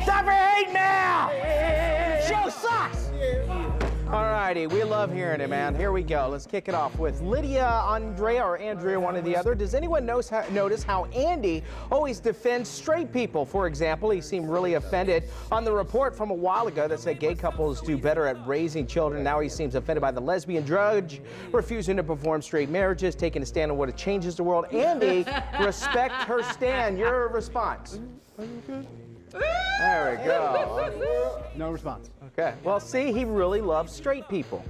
Stop your hate now! Show sucks! Alrighty, we love hearing it, man. Here we go. Let's kick it off with Lydia, Andrea, or Andrea, one or the other. Does anyone notice how Andy always defends straight people? For example, he seemed really offended on the report from a while ago that said gay couples do better at raising children. Now he seems offended by the lesbian judge refusing to perform straight marriages, taking a stand on what it changes the world. Andy, respect her stand. Your response? There we go. No response. Okay. Well, see, he really loves straight people.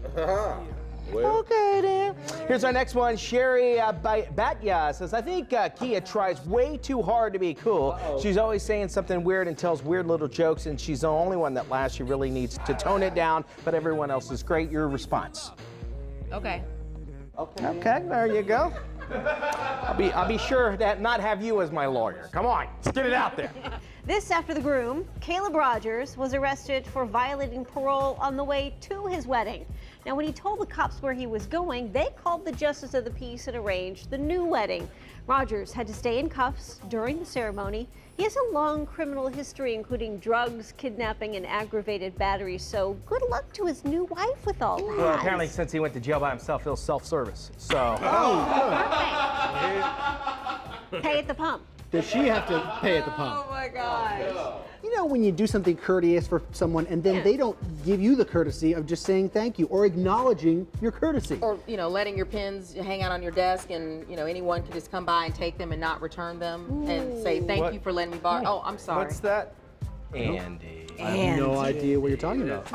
Okay, then. Here's our next one. Sherry Batya says, I think Kia tries way too hard to be cool. She's always saying something weird and tells weird little jokes, and she's the only one that laughs. She really needs to tone it down, but everyone else is great. Your response? Okay. Okay, there you go. I'll be sure to not have you as my lawyer. Come on, let's get it out there. This after the groom, Caleb Rogers, was arrested for violating parole on the way to his wedding. Now, when he told the cops where he was going, they called the justice of the peace and arranged the new wedding. Rogers had to stay in cuffs during the ceremony. He has a long criminal history, including drugs, kidnapping, and aggravated battery, so good luck to his new wife with all that. Well, apparently since he went to jail by himself, he'll self-service, so. Pay at the pump. Does she have to pay at the pump? Oh my gosh. You know, when you do something courteous for someone and then they don't give you the courtesy of just saying thank you or acknowledging your courtesy. Or, you know, letting your pens hang out on your desk and, you know, anyone can just come by and take them and not return them and say thank you for letting me borrow. Oh, I'm sorry. What's that? Andy. I have no idea what you're talking about.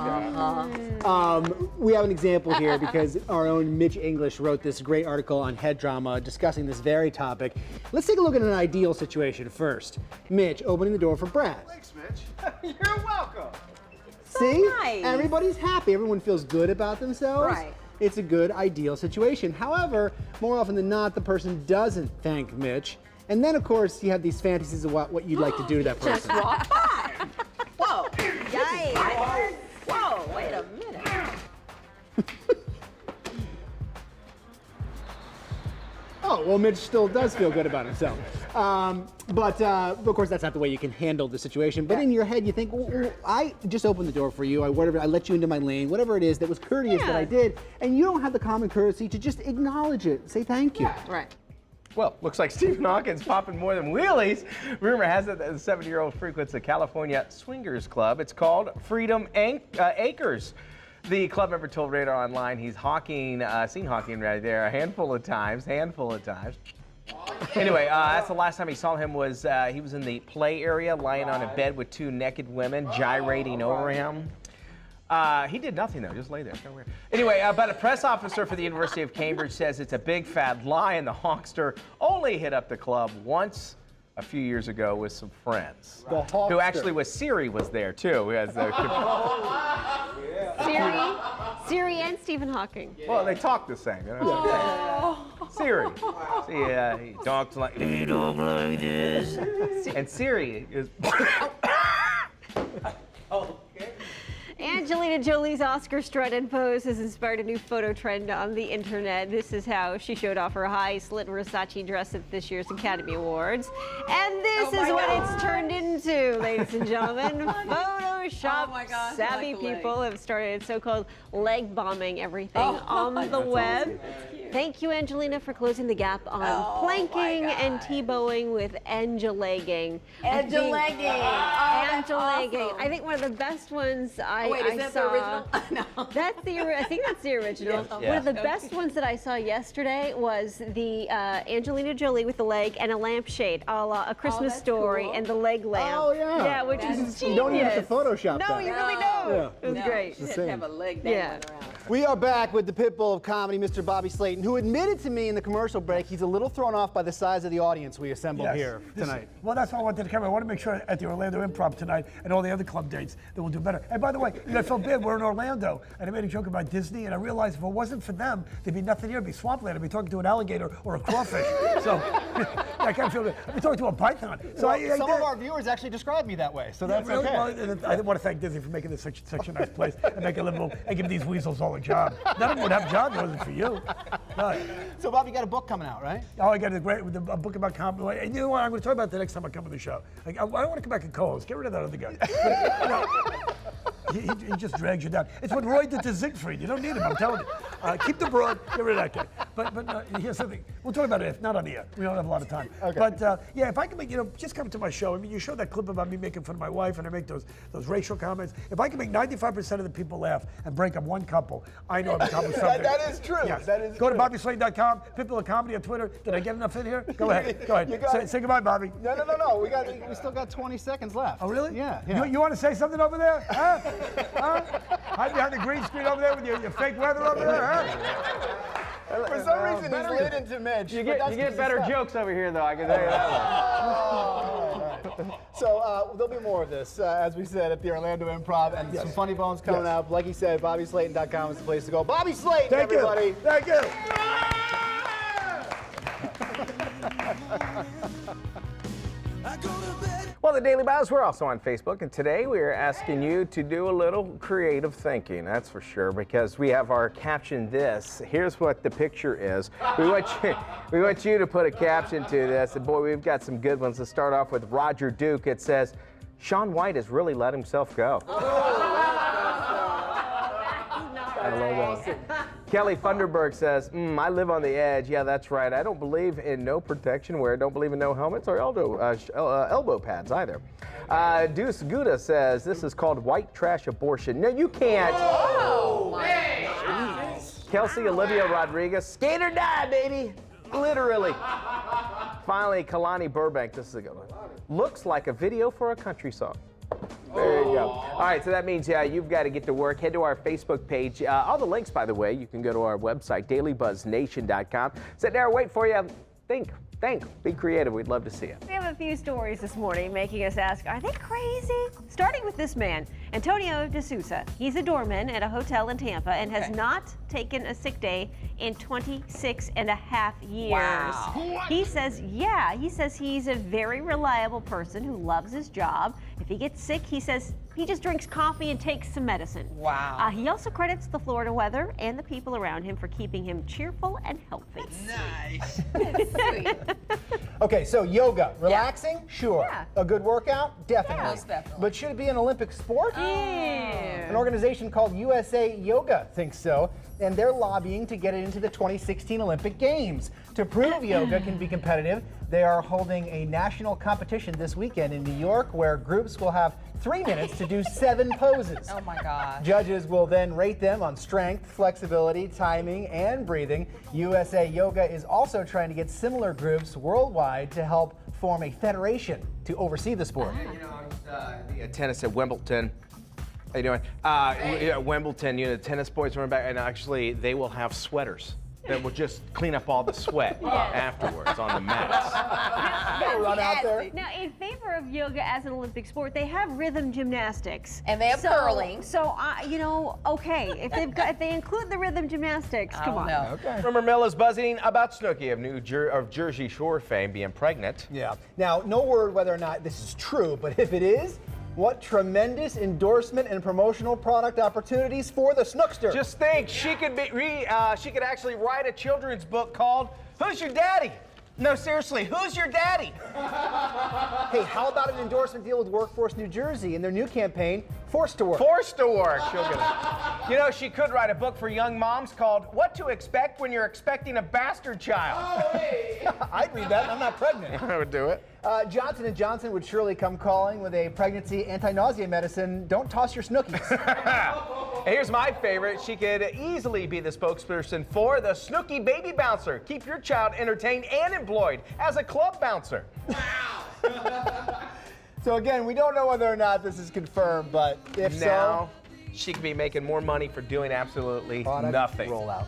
We have an example here because our own Mitch English wrote this great article on Head Drama discussing this very topic. Let's take a look at an ideal situation first. Mitch opening the door for Brad. Thanks, Mitch. You're welcome. See? Nice. Everybody's happy. Everyone feels good about themselves. Right. It's a good, ideal situation. However, more often than not, the person doesn't thank Mitch. And then, of course, you have these fantasies of what you'd like to do to that person. Just walk by. Whoa. Yikes. Whoa, wait a minute. Oh, well, Mitch still does feel good about himself. But of course, that's not the way you can handle the situation. But in your head, you think, well, I just opened the door for you. I let you into my lane, whatever it is that was courteous that I did. And you don't have the common courtesy to just acknowledge it. Say thank you. Yeah, right. Well, looks like Stephen Hawking's popping more than wheelies. Rumor has it that the 70-year-old frequents a California swingers club. It's called Freedom Acres. The club member told Radar Online he's seen Hawking right there a handful of times. Anyway, that's the last time he saw him was he was in the play area lying on a bed with two naked women gyrating over him. He did nothing, though, just lay there. Kind of weird. Anyway, but a press officer for the University of Cambridge says it's a big fat lie, and the Hawkster only hit up the club once a few years ago with some friends. Who actually was Siri was there, too. Who has Siri and Stephen Hawking. Well, they talk the same. You know? Siri. See, he talks like this. And Siri is... Angelina Jolie's Oscar strut and pose has inspired a new photo trend on the internet. This is how she showed off her high slit Versace dress at this year's Academy Awards. And this is what it's turned into, ladies and gentlemen. Photoshop savvy people have started so-called leg bombing everything on the web. Thank you, Angelina, for closing the gap on planking and T-bowing with Angelegging. Angelegging. Angelegging. I think one of the best ones Wait, is that saw, the original? No. That's I think that's the original. Yeah. One of the best ones that I saw yesterday was the Angelina Jolie with the leg and a lampshade, a la A Christmas Story, cool. and the leg lamp. Oh, yeah. Yeah, which is genius. You don't even have to Photoshop No, that. you really don't. Yeah. It was great. She didn't have a leg dangling around. We are back with the pit bull of comedy, Mr. Bobby Slayton, who admitted to me in the commercial break he's a little thrown off by the size of the audience we assembled here tonight. Well, that's why I wanted to come. I want to make sure at the Orlando Improv tonight, and and all the other club dates that will do better. And by the way, I felt bad. We're in Orlando, and I made a joke about Disney, and I realized if it wasn't for them, there'd be nothing here. It'd be swampland. I'd be talking to an alligator or a crawfish. So I kind of feel that. I'd be talking to a python. So Well, some of our viewers actually describe me that way, so that's really? okay. Well, I want to thank Disney for making this such a nice place and make it livable and give these weasels all a job. None of them would have jobs if it wasn't for you. No. So, Bob, you got a book coming out, right? Oh, I got a book about comedy. And you know what? I'm going to talk about that next time I come on the show. Like, I don't want to come back and co-host. Get rid of that other guy. But, you know, he just drags you down. It's what Roy did to Siegfried. You don't need him, I'm telling you. Keep the broad, get rid of that guy. But here's something. We'll talk about it, not on the air. We don't have a lot of time. Okay. But yeah, if I can make, just come to my show. I mean, you showed that clip about me making fun of my wife, and I make those racial comments. If I can make 95% of the people laugh and break up one couple, I know I've accomplished something. That is true. Yes. That is Go to true. BobbySlayton.com, Pitbull of Comedy on Twitter. Did I get enough in here? Go ahead. Go ahead. Say goodbye, Bobby. No. We still got 20 seconds left. Oh, really? Yeah. You want to say something over there? Huh? Hide behind the green screen over there with your fake weather over there, huh? For some reason, he's lit into Mitch. You get better jokes over here, though. I can tell you that one. So there'll be more of this, as we said, at the Orlando Improv, and some funny bones coming up. Like he said, BobbySlayton.com is the place to go. Bobby Slayton, Thank everybody. you. Thank you. Well, the Daily Buzz, we're also on Facebook, and today we are asking you to do a little creative thinking, that's for sure, because we have our caption this. Here's what the picture is. We want you to put a caption to this, and boy, we've got some good ones. Let's start off with Roger Duke. It says, Shaun White has really let himself go. I love that. Kelly Funderburg says, I live on the edge. Yeah, that's right. I don't believe in no protection wear. Don't believe in no helmets or elbow pads either. Deuce Gouda says, this is called white trash abortion. No, you can't. Oh, my Kelsey Olivia Rodriguez, skate or die, baby. Literally. Finally, Kalani Burbank, this is a good one. Looks like a video for a country song. There you go. All right, so that means you've got to get to work. Head to our Facebook page. All the links, by the way, you can go to our website, dailybuzznation.com. Sit there, wait for you. Think, be creative. We'd love to see it. We have a few stories this morning making us ask, are they crazy? Starting with this man, Antonio De Sousa. He's a doorman at a hotel in Tampa and has not taken a sick day in 26 and a half years. Wow. He says he's a very reliable person who loves his job. If he gets sick, he says he just drinks coffee and takes some medicine. Wow. He also credits the Florida weather and the people around him for keeping him cheerful and healthy. Nice. Okay, so yoga, relaxing, sure. Yeah. A good workout, definitely. Most definitely. But should it be an Olympic sport? Yeah. An organization called USA Yoga thinks so, and they're lobbying to get it into the 2016 Olympic Games. To prove yoga can be competitive, they are holding a national competition this weekend in New York where groups will have 3 minutes to do 7 poses. Oh my gosh. Judges will then rate them on strength, flexibility, timing, and breathing. USA Yoga is also trying to get similar groups worldwide to help form a federation to oversee the sport. I was tennis at Wimbledon. How you doing? Wimbledon, the tennis boys run back, and actually they will have sweaters that will just clean up all the sweat afterwards on the mats. Run out there. Now, in favor of yoga as an Olympic sport, they have rhythm gymnastics. And they have curling. So, okay, if they include the rhythm gymnastics, come on. No. Okay. Rumor mill is buzzing about Snookie of Jersey Shore fame being pregnant. Yeah. Now, no word whether or not this is true, but if it is, what tremendous endorsement and promotional product opportunities for the Snookster. Just think, she could actually write a children's book called "Who's Your Daddy?" No, seriously, who's your daddy? Hey, how about an endorsement deal with Workforce New Jersey and their new campaign, Forced to Work? Forced to work. She'll get it. She could write a book for young moms called "What to Expect When You're Expecting a Bastard Child." I'd read that. I'm not pregnant. I would do it. Johnson & Johnson would surely come calling with a pregnancy anti-nausea medicine. Don't toss your Snookies. Here's my favorite. She could easily be the spokesperson for the Snookie Baby Bouncer. Keep your child entertained and employed as a club bouncer. Wow. So again, we don't know whether or not this is confirmed, but if Now, she could be making more money for doing absolutely nothing. Roll out.